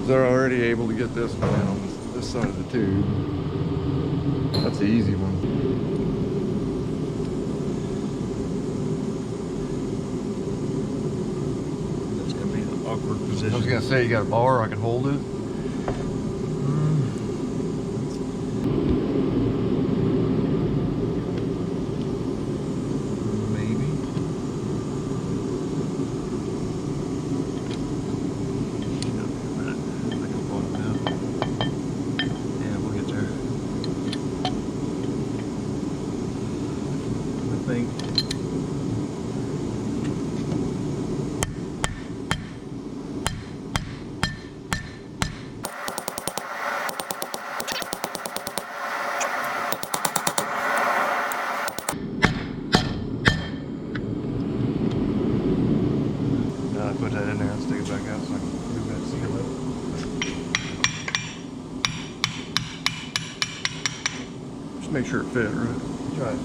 they're already able to get this one in on this side of the tube. That's the easy one. That's gonna be an awkward position. I was gonna say, you got a bar I can hold it. Put that in there and stick it back out so I can move that seal up. Just make sure it fit, right? That's right.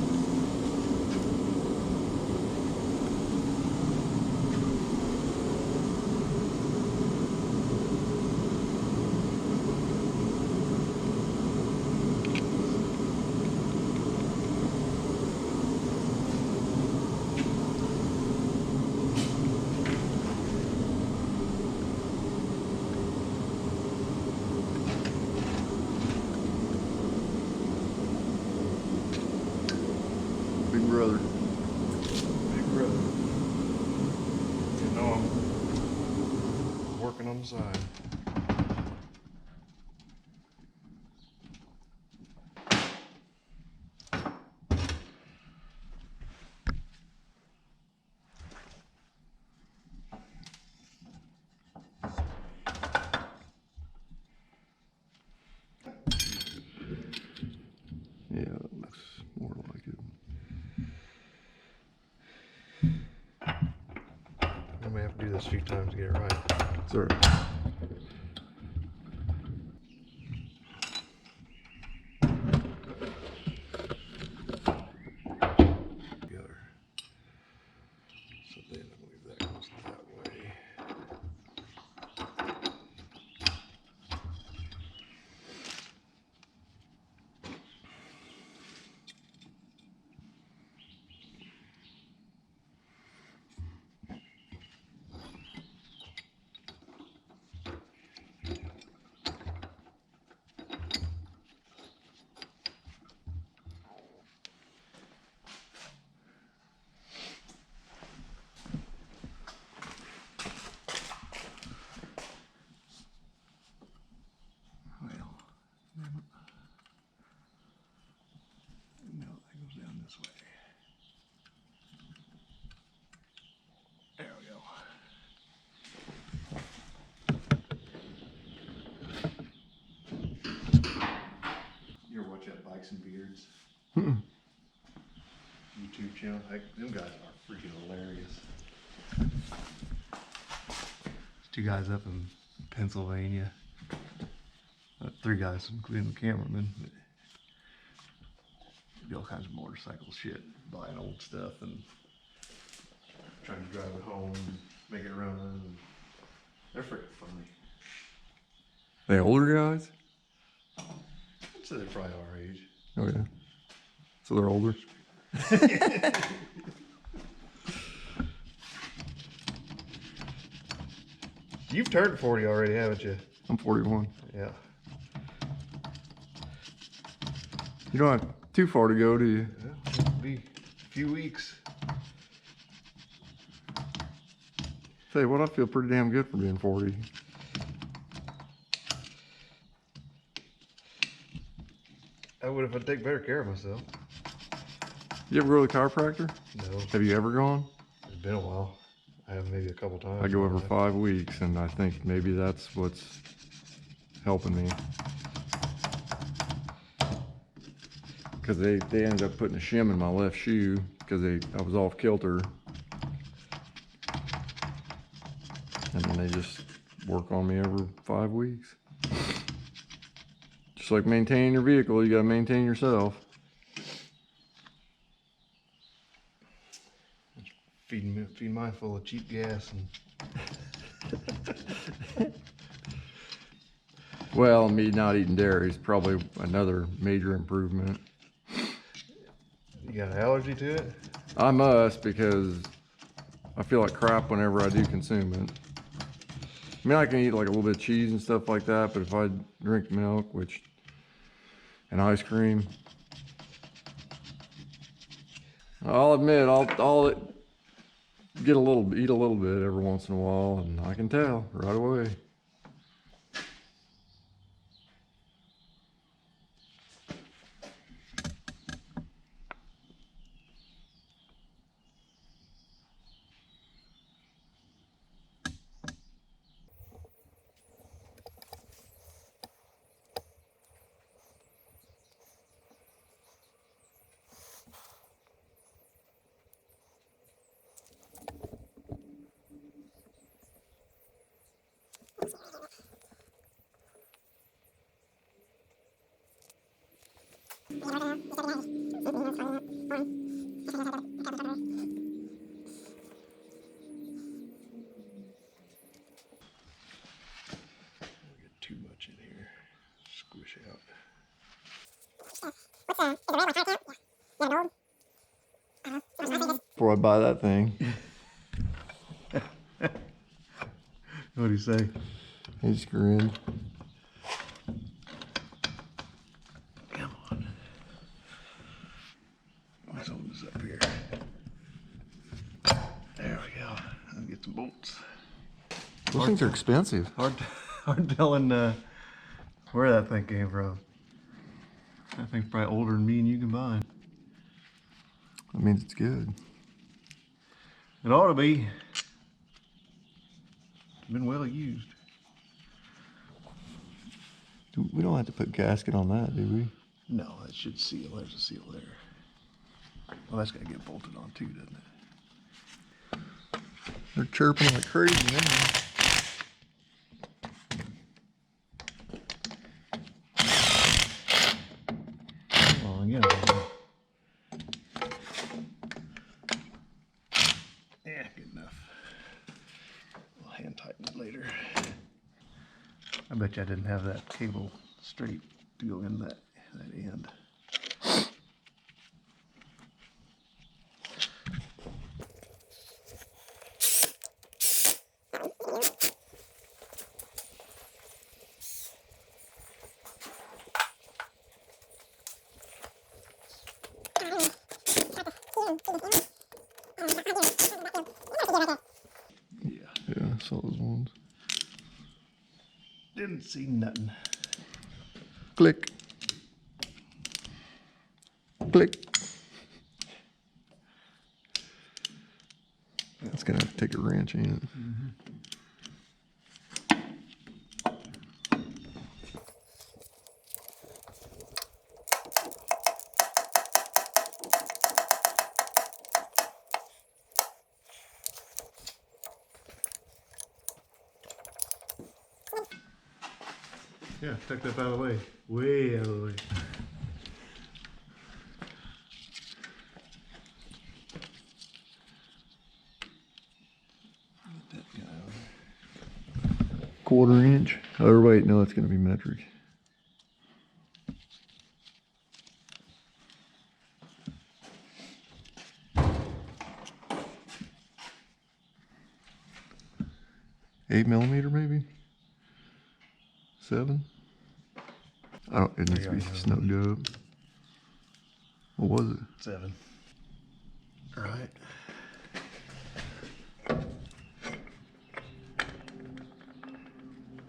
Big brother. Big brother. You know I'm working on the side. Yeah, that looks more like it. I may have to do this a few times to get it right. Sir. Together. So then I believe that goes that way. No, that goes down this way. There we go. You ever watch that Bikes and Beards YouTube channel? Heck, them guys are freaking hilarious. There's two guys up in Pennsylvania. Three guys, including the cameraman. Do all kinds of motorcycle shit, buying old stuff and trying to drive it home and make it run. And they're freaking funny. They older guys? I'd say they're probably our age. Oh yeah. So they're older? You've turned 40 already, haven't you? I'm 41. Yeah. You don't have too far to go, do you? Yeah, it'll be a few weeks. Tell you what, I feel pretty damn good for being 40. I would if I'd take better care of myself. You ever go to the chiropractor? No, Have you ever gone? it's been a while. I have maybe a couple times. I go every 5 weeks, and I think maybe that's what's helping me. Because they ended up putting a shim in my left shoe because I was off kilter. And then they just work on me every 5 weeks. Just like maintaining your vehicle, you gotta maintain yourself. Feed mine full of cheap gas and Well, me not eating dairy is probably another major improvement. You got an allergy to it? I must, because I feel like crap whenever I do consume it. I mean, I can eat like a little bit of cheese and stuff like that, but if I drink milk, and ice cream, I'll admit, I'll eat a little bit every once in a while, and I can tell right away. Get too much in here. Squish out. Before I buy that thing, What'd he say? he just grinned. Come on. Let's hold this up here. There we go. I'll get some bolts. Those things are expensive. Hard telling where that thing came from. That thing's probably older than me and you combined. That means it's good. It ought to be. It's been well used. We don't have to put gasket on that, do we? No, that should seal. There's a seal there. Well, that's got to get bolted on too, doesn't it? They're chirping like crazy now. Come on, get it. Yeah, good enough. We'll hand tighten it later. I bet you I didn't have that cable straight to go in that end. Yeah, I saw those ones. Didn't see nothing. Click. Click. That's gonna have to take a wrench in it. Yeah, tuck that out of the way. Way out of the way. Get that guy over. 1/4 inch. Oh wait, no, that's gonna be metric. Eight millimeter, maybe. 7. I don't. It needs to be snug up. What was it? 7. Right.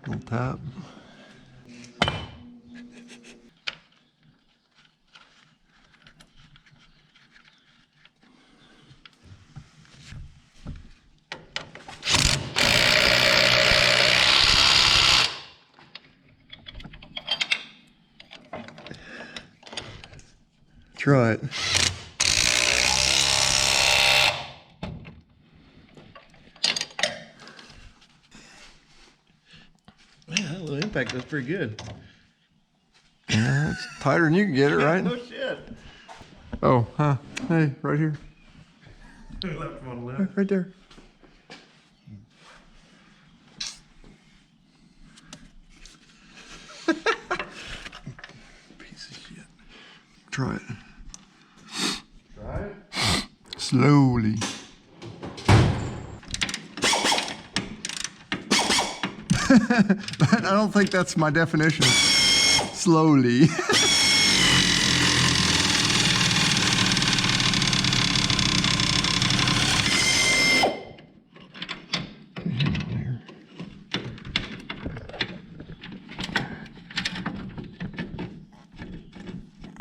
Little tap. Try it. Man, that little impact was pretty good. Yeah, it's tighter than you can get it, right? No shit. Oh, huh. Hey, right here. Left him on the left. Right there. Slowly. I don't think that's my definition. Slowly.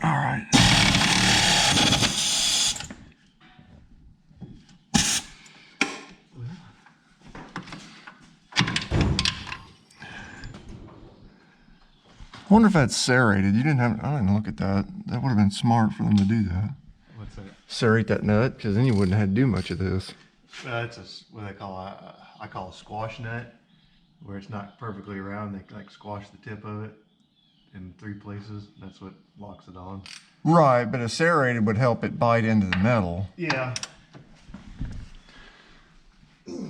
All right. I wonder if that's serrated. You didn't have, I didn't look at that. That would have been smart for them to do that. What's that? Serrate that nut, because then you wouldn't have had to do much of this. It's what they call I call a squash nut, where it's not perfectly round. They like squash the tip of it in 3 places. That's what locks it on. Right, but a serrated would help it bite into the metal. Yeah. It's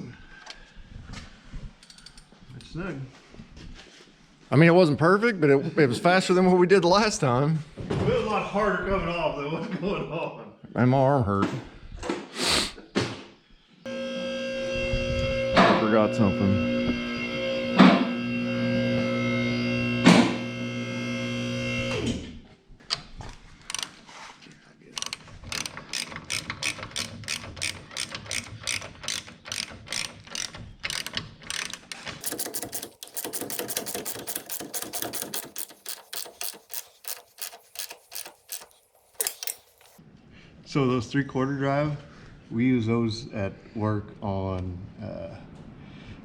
snug. I mean, it wasn't perfect, but it was faster than what we did the last time. It was a lot harder coming off than what's going on. And my arm hurt. I forgot something. So those 3/4 drive, we use those at work on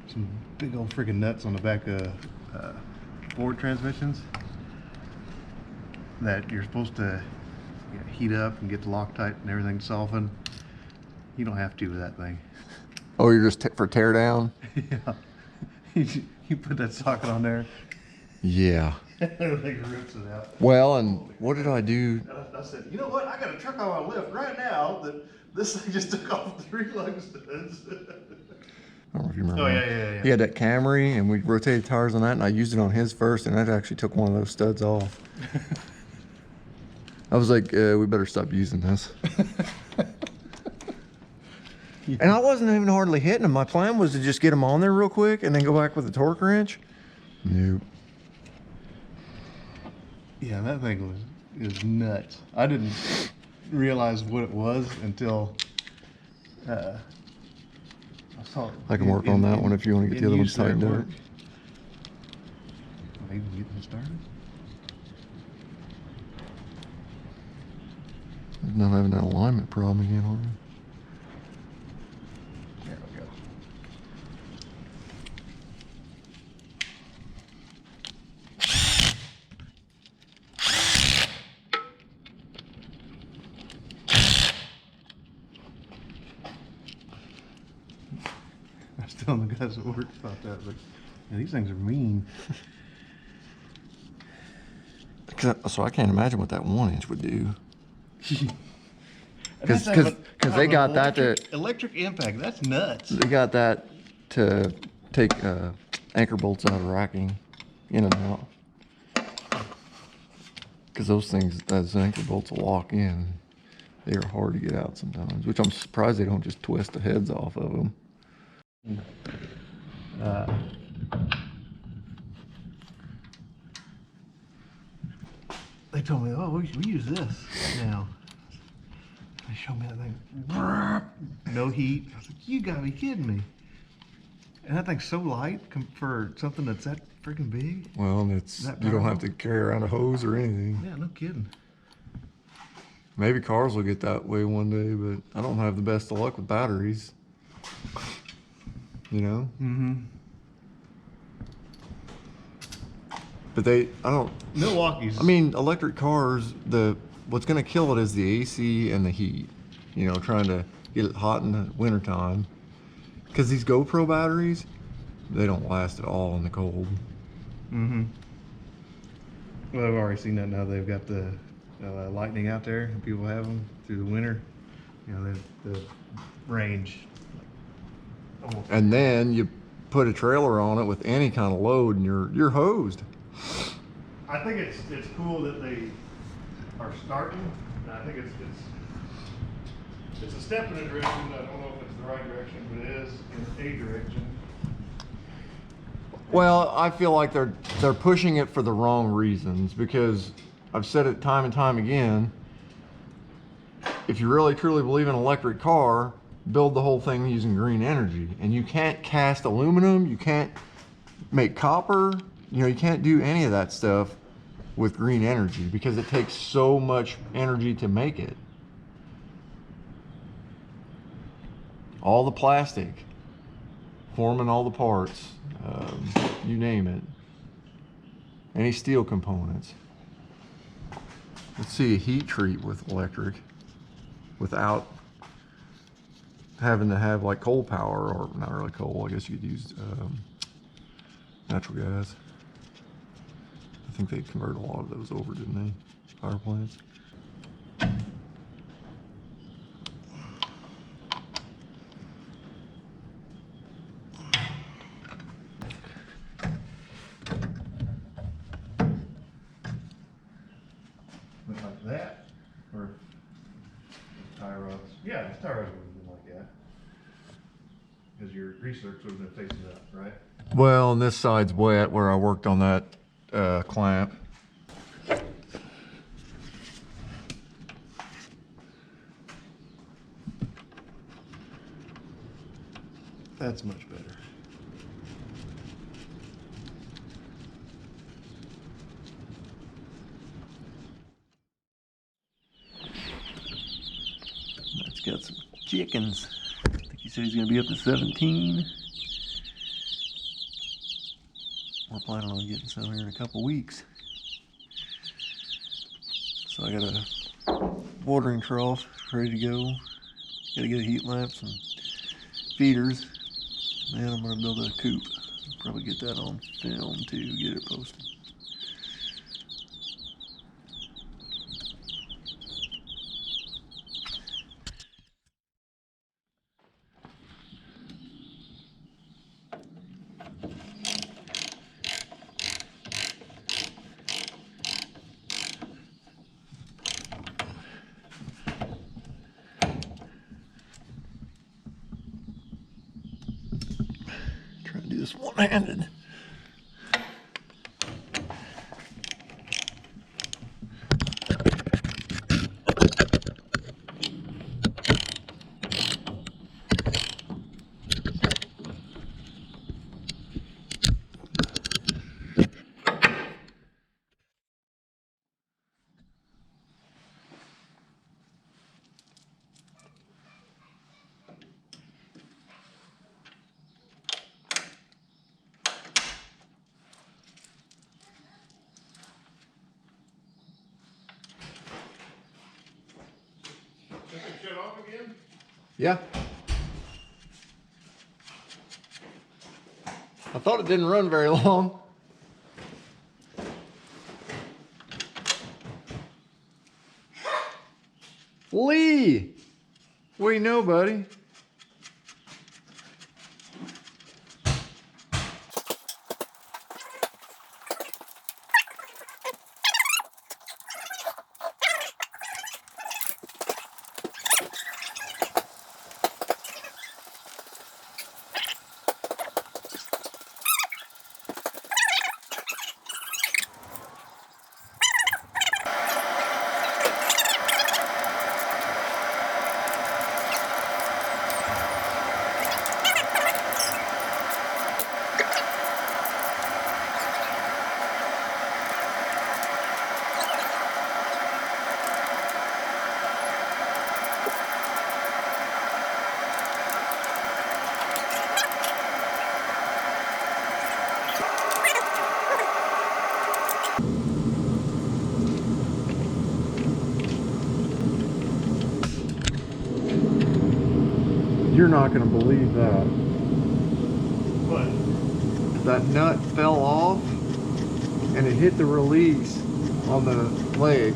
some big old freaking nuts on the back of Ford transmissions that you're supposed to heat up and get the Loctite and everything softened. You don't have to with that thing. Oh, you're just for tear down? Yeah. You put that socket on there. Yeah. Everything rips it out. Well, and what did I do? I said, you know what? I got a truck I want to lift right now that this thing just took off 3 lug studs. I don't know if you remember. Oh, yeah. He had that Camry, and we rotated tires on that, and I used it on his first, and that actually took one of those studs off. I was like, we better stop using this. And I wasn't even hardly hitting them. My plan was to just get them on there real quick and then go back with the torque wrench. Nope. Yeah, that thing was nuts. I didn't realize what it was until I saw it. I can work on that one if you want to get the other ones tightened up. Maybe get them started. Not having that alignment problem again, are you? There we go. I was telling the guys at work about that, but yeah, these things are mean. So I can't imagine what that 1-inch would do. Because they got that to electric impact. That's nuts. they got that to take anchor bolts out of racking, in and out. Because those things, those anchor bolts will lock in. They are hard to get out sometimes, which I'm surprised they don't just twist the heads off of them. They told me, oh, we use this now. They showed me that thing. No heat. I was like, you gotta be kidding me. And that thing's so light for something that's that freaking big. Well, you don't have to carry around a hose or anything. Yeah, no kidding. Maybe cars will get that way one day, but I don't have the best of luck with batteries. You know? Mm-hmm. But Milwaukee's. I mean, electric cars, what's going to kill it is the AC and the heat. You know, trying to get it hot in the wintertime. Because these GoPro batteries, they don't last at all in the cold. Mm-hmm. Well, I've already seen that now. They've got the lightning out there, and people have them through the winter. You know, the range. Almost. And then you put a trailer on it with any kind of load, and you're hosed. I think it's cool that they are starting. And I think it's It's a step in a direction. I don't know if it's the right direction, but it is in a direction. Well, I feel like they're pushing it for the wrong reasons, because I've said it time and time again. If you really truly believe in an electric car, build the whole thing using green energy. And you can't cast aluminum, you can't make copper, you can't do any of that stuff with green energy because it takes so much energy to make it. All the plastic, forming all the parts, you name it. Any steel components. Let's see a heat treat with electric without having to have like coal power, or not really coal, I guess you could use natural gas. I think they converted a lot of those over, didn't they? Power plants. Like that, or tie rods. Yeah, tie rods would have been like that, because your grease zerks would have been facing up, right? Well, and this side's wet where I worked on that clamp. That's much better. It's got some chickens. I think he said he's gonna be up to 17. We're planning on getting some here in a couple weeks. So I got a watering trough ready to go. Gotta get a heat lamp, some feeders. Man, I'm gonna build a coop. Probably get that on film too, get it posted. Trying to do this one-handed. Shut off again? Yeah. I thought it didn't run very long. Lee! What do you know, buddy? You're not going to believe that. What? That nut fell off and it hit the release on the leg.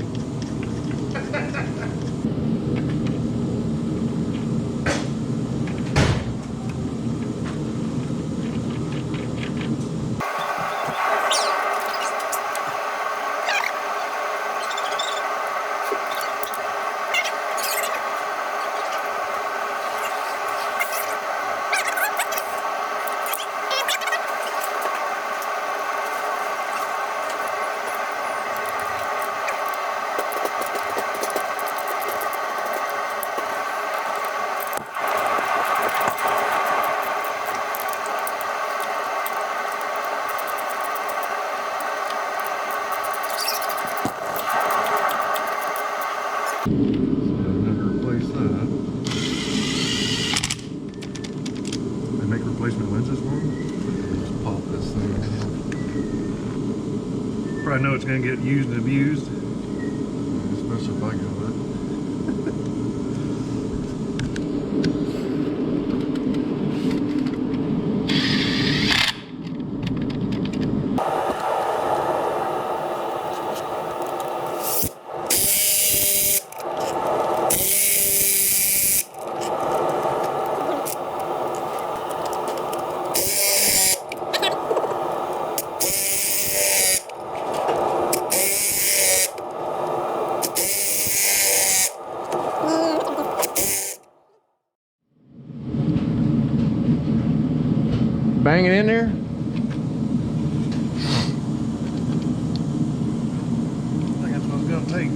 I had to replace that. They make replacement lenses for them. Just pop this thing off. Probably know it's going to get used and abused. Especially if I go with it. Bang it in there. I think that's what it's going to take.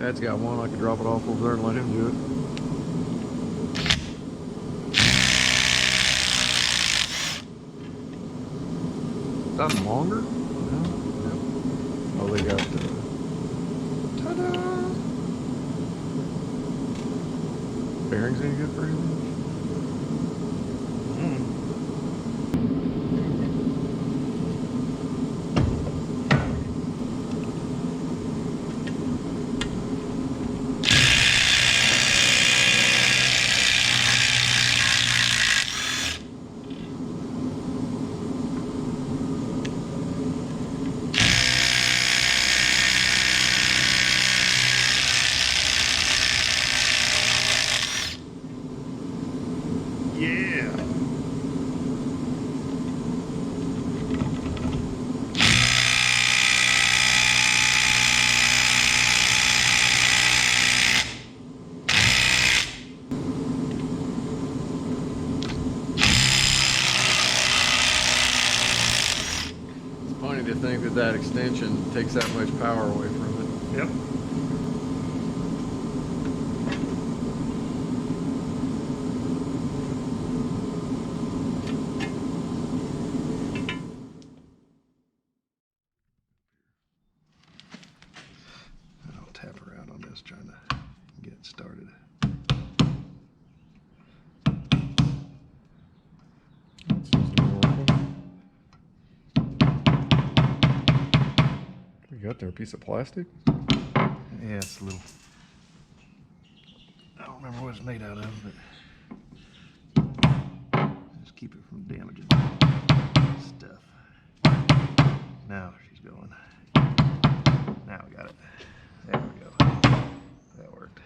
Dad's got one. I could drop it off over there and let him do it. Something longer? No? No. Oh, they got the... Ta-da! Bearings any good for anything? tension takes that much power away from it. Yep. I'll tap around on this, trying to get it started. You got there a piece of plastic? Yeah, it's a little. I don't remember what it's made out of, but just keep it from damaging stuff. Now she's going. Now we got it. There we go. That worked.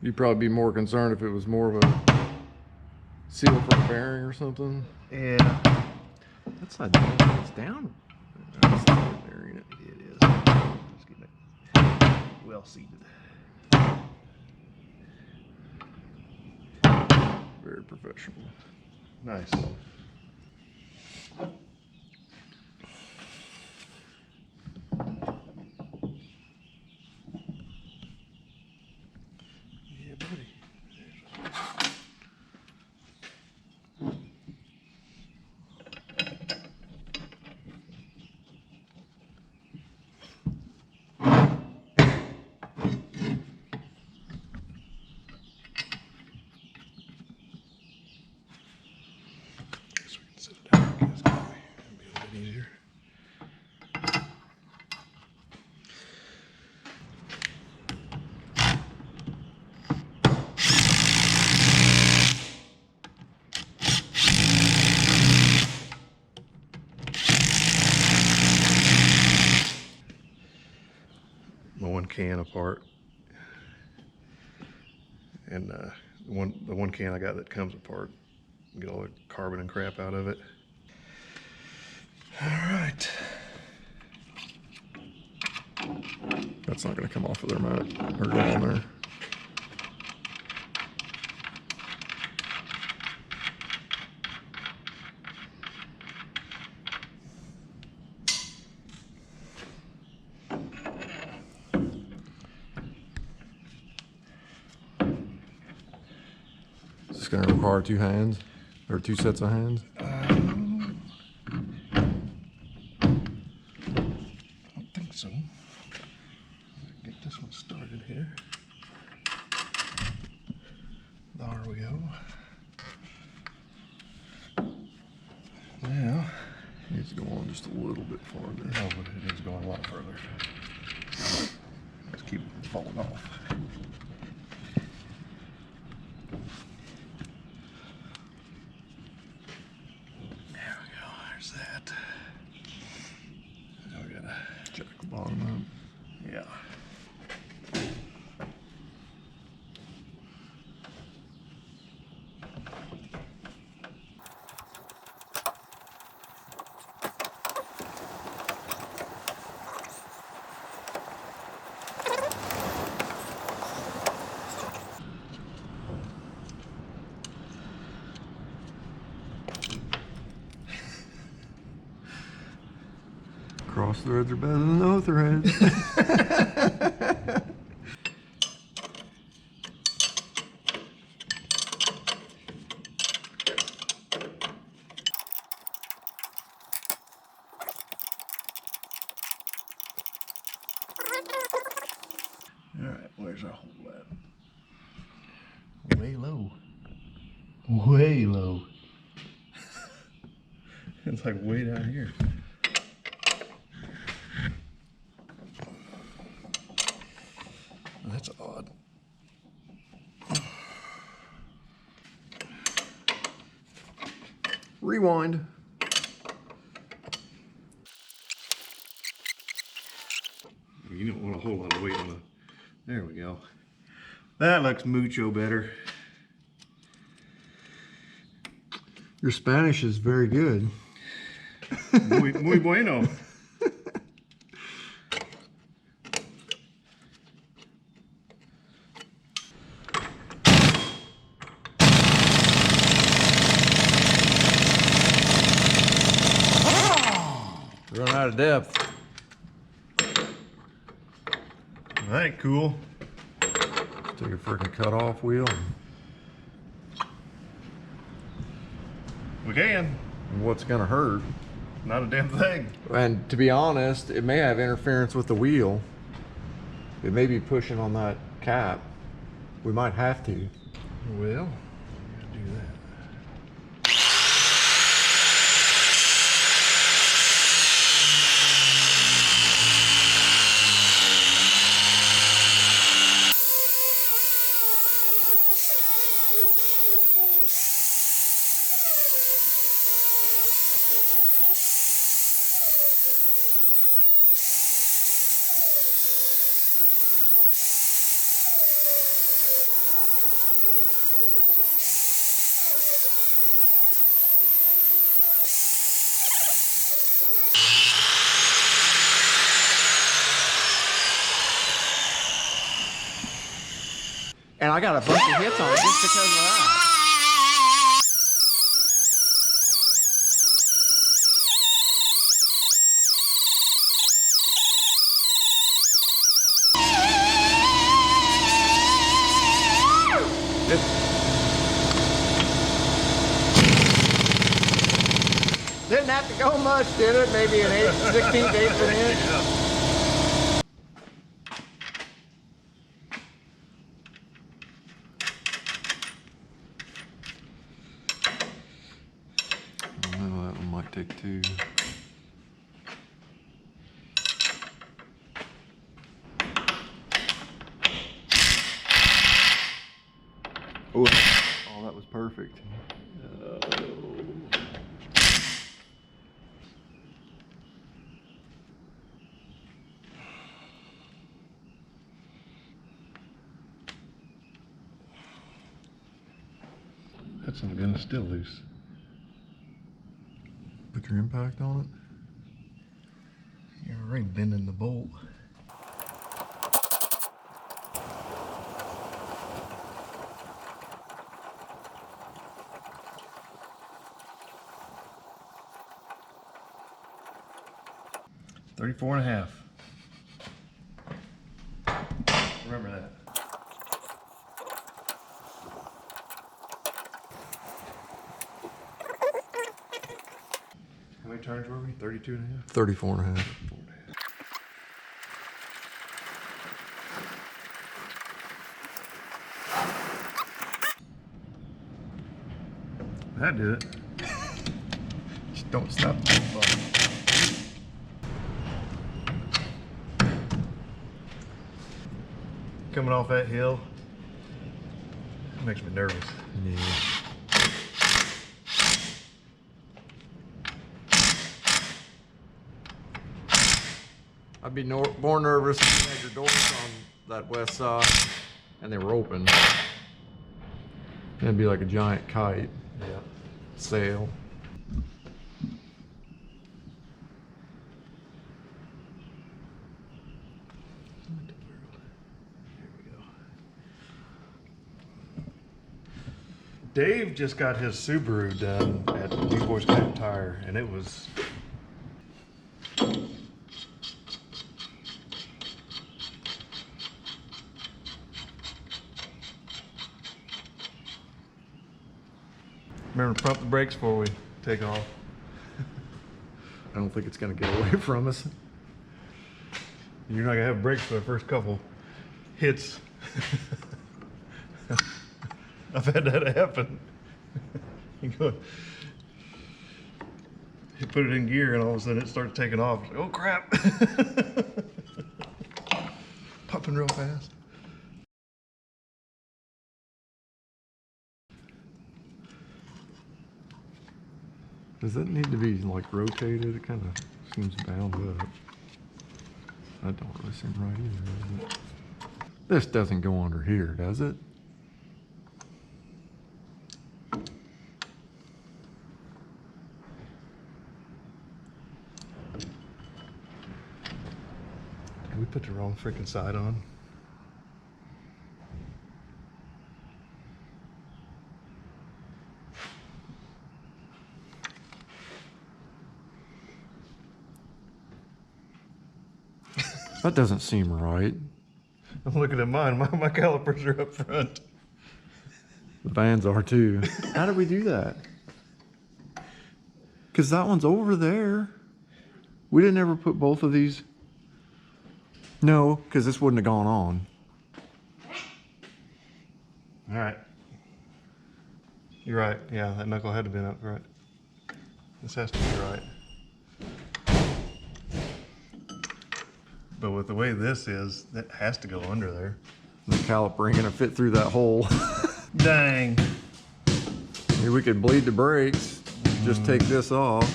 You'd probably be more concerned if it was more of a seal for a bearing or something. Yeah. That's not down. It's down. That's not a bearing. It is. Just getting it well seated. Very professional. Nice. Yeah, buddy. Set it down. It's gonna be a little bit easier. My one can apart, and the one can I got that comes apart. Get all the carbon and crap out of it. All right. That's not going to come off of their mat or go on there. Is this going to require two hands or two sets of hands? I don't think so. Get this one started here. There we go. Now, Needs to go on just a little bit farther. no, but it is going a lot further. Let's keep it falling off. There we go. There's that. Now we gotta Jack the bottom up. yeah. Cross threads are better than no threads. All right, where's our hole at? Way low. Way low. It's like way down here. That's odd. Rewind. You don't want a whole lot of weight on it. There we go. That looks mucho better. Your Spanish is very good. Muy bueno. Run out of depth. That ain't cool. Just take a freaking cut off wheel. We can. And what's gonna hurt? Not a damn thing. And to be honest, it may have interference with the wheel. It may be pushing on that cap. We might have to. Well, do that. And I got a bunch of hits on it just because of that. Didn't have to go much, did it? Maybe an 16th, 8th of an inch. Well, that one might take two. Oh, that was perfect. That's some gun still loose. Put your impact on it. You're already bending the bolt. $34.5. Remember that. How many turns were we? 32.5? 34 and a half. That did it. Just don't stop the button. Coming off that hill, it makes me nervous. Yeah. I'd be more nervous if you had your doors on that west side and they were open. It'd be like a giant kite. Yeah. Sail. Dave just got his Subaru done at New Boys Cap Tire, and it was remember to pump the brakes before we take off. I don't think it's gonna get away from us. You're not gonna have brakes for the first couple hits. I've had that happen. You go, you put it in gear and all of a sudden it starts taking off. It's like, oh crap. Pumping real fast. Does that need to be like rotated? It kind of seems bound up. That don't really seem right either, does it? This doesn't go under here, does it? Did we put the wrong freaking side on? That doesn't seem right. I'm looking at mine. My calipers are up front. The vans are too. How did we do that? Because that one's over there. We didn't ever put both of these. No, because this wouldn't have gone on. All right. You're right. Yeah, that knuckle had to been up right. This has to be right. But with the way this is, that has to go under there. The caliper ain't gonna fit through that hole. Dang. Maybe we could bleed the brakes. Just take this off.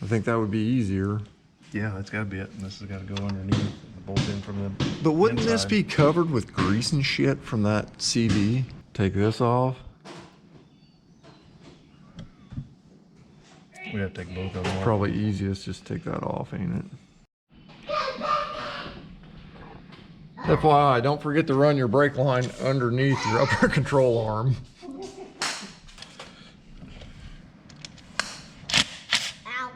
I think that would be easier. Yeah, that's gotta be it. And this has gotta go underneath the bolt in from the But wouldn't this inside. be covered with grease and shit from that CD? Take this off. We have to take both of them off. Probably easiest, just take that off, ain't it? FYI, don't forget to run your brake line underneath your upper control arm. Ow.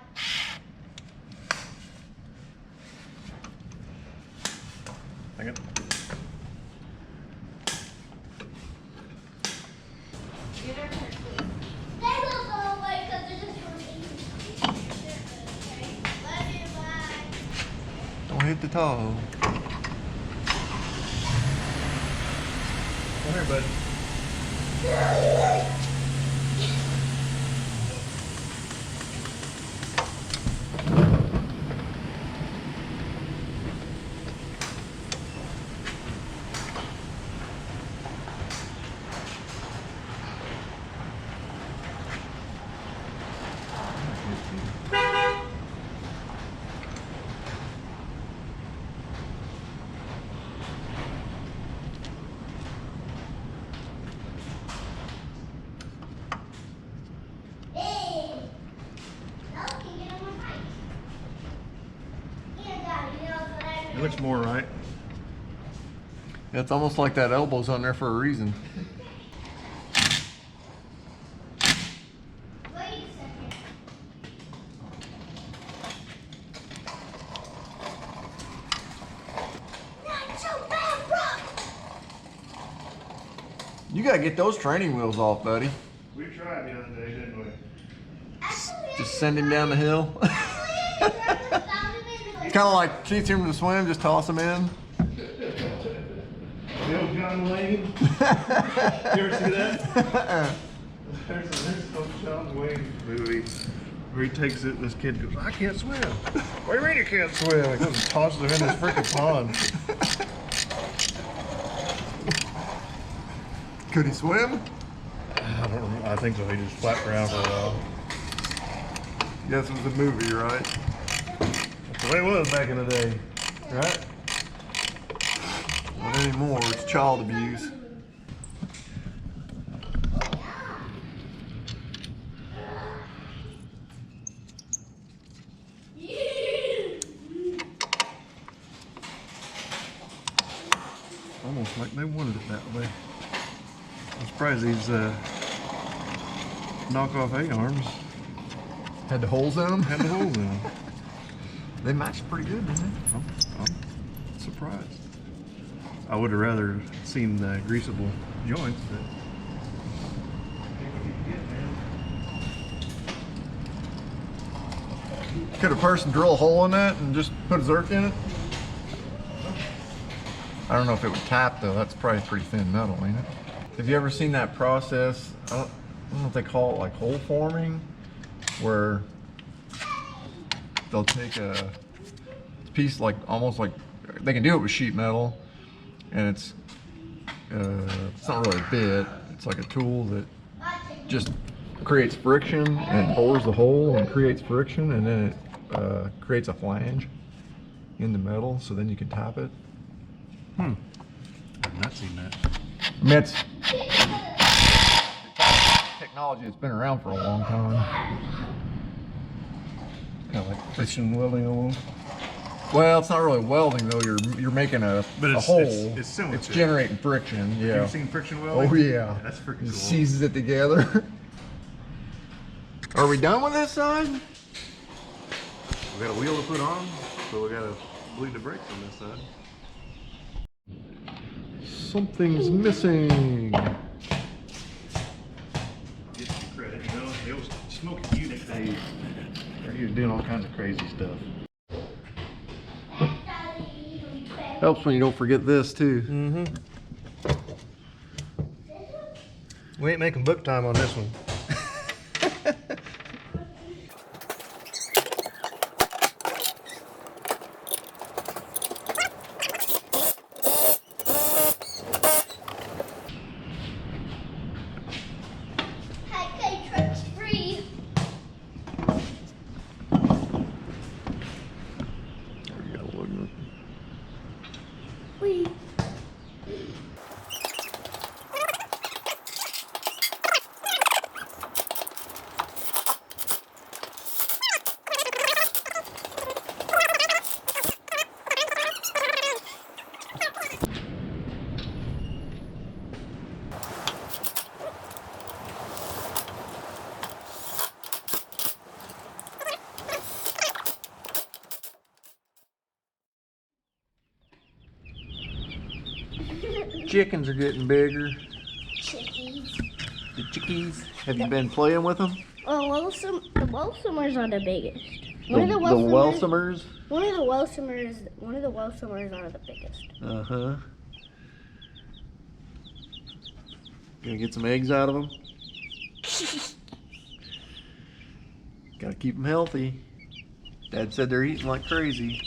Hang it. They will go away because they're just going to love you, bye. Don't hit the toe. Come here, bud. Hey. No, can get on my bike. Yeah, Daddy, you know what I It looks more right. It's almost like that elbow's on there for a reason. Wait a second. Not so bad, bro. You gotta get those training wheels off, buddy. We tried the other day, didn't we? Just send him down the hill. It's kind of like teach him to swim, just toss him in. The old John Wayne. You ever see that? There's some John Wayne movie where he takes it and this kid goes, I can't swim. What do you mean you can't swim? He goes and tosses him in this freaking pond. Could he swim? I don't know. I think so. He just flapped around for a while. Yes, it was a movie, right? That's the way it was back in the day. Right? Not anymore, it's child abuse. Almost like they wanted it that way. I'm surprised these knockoff A-arms Had the holes in them? had the holes in them. They matched pretty good, didn't they? I'm surprised. I would have rather seen greasable joints, but Could a person drill a hole in that and just put a Zerk in it? I don't know if it would tap though. That's probably pretty thin metal, ain't it? Have you ever seen that process? I don't know if they call it like hole forming, where they'll take a piece like almost like they can do it with sheet metal, and it's not really a bit. It's like a tool that just creates friction and bores the hole and creates friction, and then it creates a flange in the metal, so then you can tap it. I've not seen that. I mean, it's technology that's been around for a long time. Kind of like friction welding almost. Well, it's not really welding though. You're making a hole. It's similar. It's to generating friction. Have Yeah. you seen friction welding? Oh yeah. That's freaking It cool. seizes it together. Are we done with this side? We got a wheel to put on. So we gotta bleed the brakes on this side. Something's missing. Get some credit, you know. They was smoking unit days. He was doing all kinds of crazy stuff. Helps when you don't forget this too. Mm-hmm. We ain't making book time on this one. Highway truck's free. There you go, look. Wee. Chickens are getting bigger. Chickies. The chickies. Have you been playing with them? Oh, the Welsumers are the biggest. The Welsumers? One of the Welsumers are the biggest. Uh-huh. Gonna get some eggs out of them? Gotta keep them healthy. Dad said they're eating like crazy.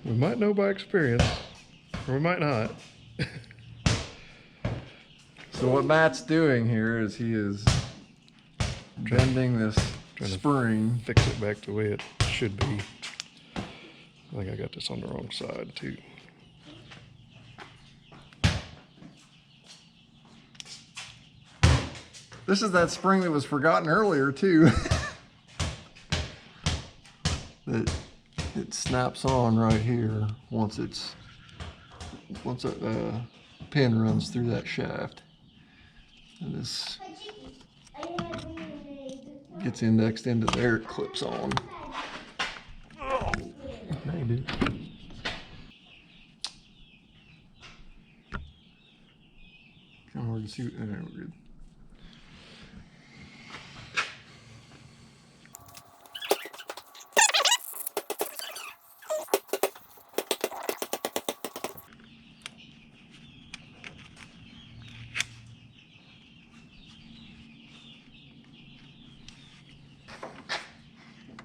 We might know by experience, or we might not. So what Matt's doing here is he is bending this Trying to spring. Fix it back the way it should be. I think I got this on the wrong side too. This is that spring that was forgotten earlier too. That it snaps on right here once a pin runs through that shaft. And this gets indexed into there, it clips on. Maybe. Kind of hard to see. There, we're good.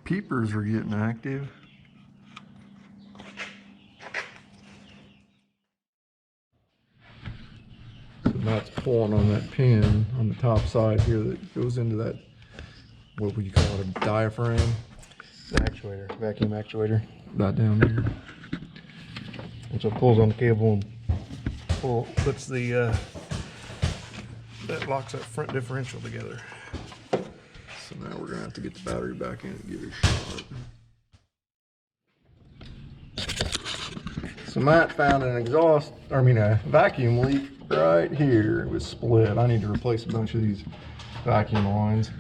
Peepers are getting active. So Matt's pulling on that pin on the top side here that goes into that, what would you call it, a diaphragm? The actuator, vacuum actuator. That down there. Which it pulls on the cable and puts the, that locks that front differential together. So now we're gonna have to get the battery back in and give it a shot. So Matt found a vacuum leak right here. It was split. I need to replace a bunch of these vacuum lines.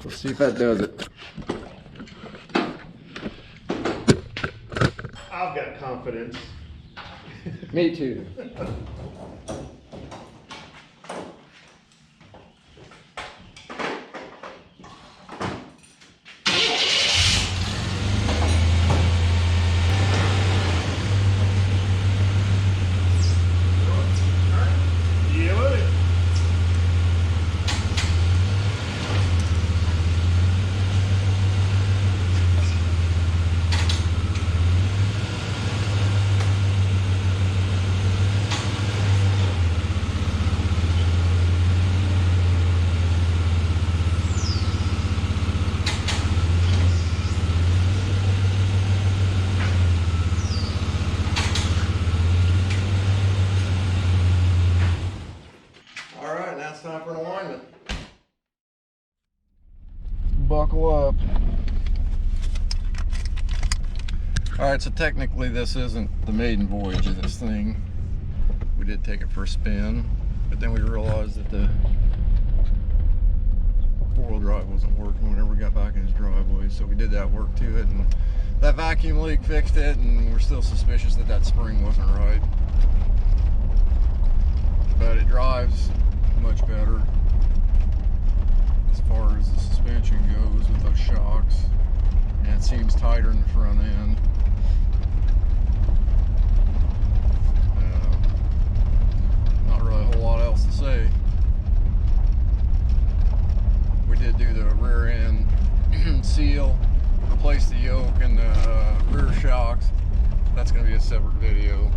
Let's see if that does it. I've got confidence. Me too. it's time for an alignment. Buckle up. Alright, so technically this isn't the maiden voyage of this thing. We did take it for a spin, but then we realized that the four-wheel drive wasn't working whenever we got back in his driveway, so we did that work to it, and that vacuum leak fixed it, and we're still suspicious that that spring wasn't right. But it drives much better as far as the suspension goes with those shocks, and it seems tighter in the front end. Not really a whole lot else to say. We did do the rear end seal, replace the yoke and the rear shocks. That's going to be a separate video.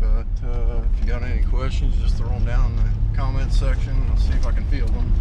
But if you got any questions, just throw them down in the comments section and I'll see if I can field them.